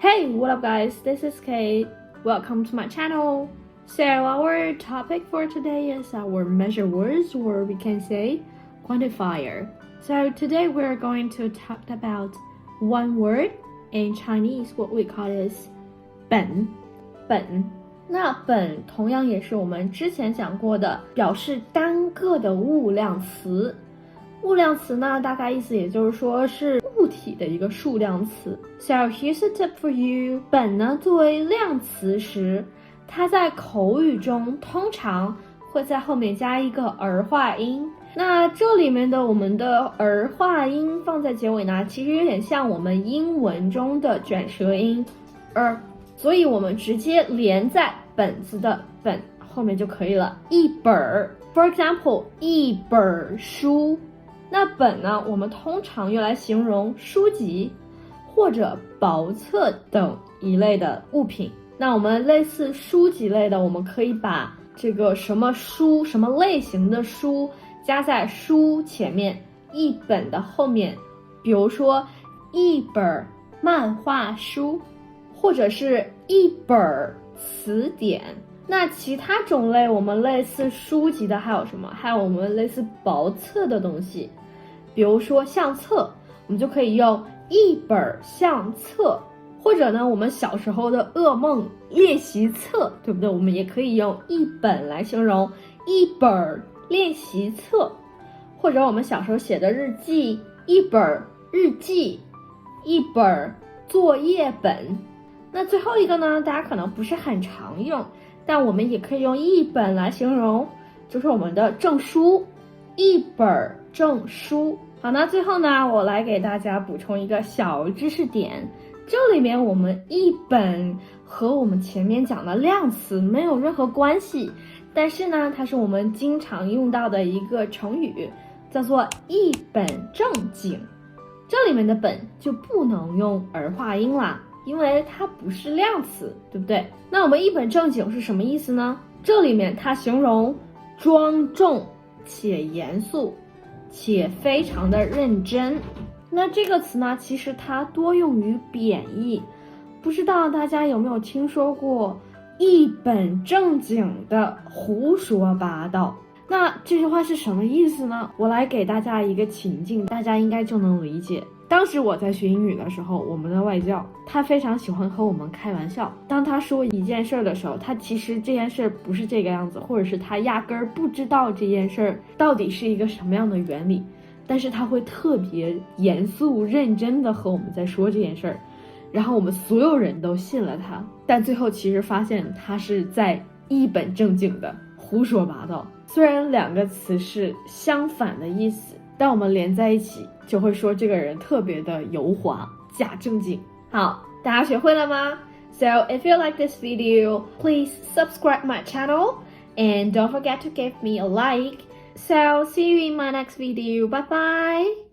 Hey, what up guys? This is Kate. Welcome to my channel. So our topic for today is our measure words, or we can say quantifier. So today we're going to talk about one word in Chinese, what we call is 本。那本同样也是我们之前讲过的表示单个的物量词。物量词呢，大概意思也就是说是物体的一个数量词。So here's a tip for you. 本呢作为量词时，它在口语中通常会在后面加一个儿化音。那这里面的我们的儿化音放在结尾呢，其实有点像我们英文中的卷舌音所以我们直接连在本子的本后面就可以了。一本儿 ，for example， 一本书。那本呢，我们通常用来形容书籍或者薄册等一类的物品。那我们类似书籍类的，我们可以把这个什么书、什么类型的书加在书前面，一本的后面，比如说一本漫画书，或者是一本词典。那其他种类我们类似书籍的还有什么？还有我们类似薄册的东西，比如说相册，我们就可以用一本相册，或者呢我们小时候的噩梦练习册，对不对？我们也可以用一本来形容，一本练习册，或者我们小时候写的日记，一本日记，一本作业本。那最后一个呢，大家可能不是很常用，但我们也可以用一本来形容，就是我们的证书，一本证书。好，那最后呢，我来给大家补充一个小知识点，这里面我们一本和我们前面讲的量词没有任何关系，但是呢，它是我们经常用到的一个成语，叫做一本正经。这里面的本就不能用儿化音啦，因为它不是量词，对不对？那我们一本正经是什么意思呢？这里面它形容庄重且严肃且非常的认真。那这个词呢，其实它多用于贬义，不知道大家有没有听说过一本正经的胡说八道。那这句话是什么意思呢？我来给大家一个情境，大家应该就能理解。当时我在学英语的时候，我们的外教他非常喜欢和我们开玩笑，当他说一件事的时候，他其实这件事不是这个样子，或者是他压根儿不知道这件事到底是一个什么样的原理，但是他会特别严肃认真的和我们在说这件事，然后我们所有人都信了他，但最后其实发现他是在一本正经的胡说八道。虽然两个词是相反的意思，但我们连在一起就会说这个人特别的油滑假正经。好，大家学会了吗？ So if you like this video, please subscribe my channel and don't forget to give me a like. So see you in my next video. Bye bye.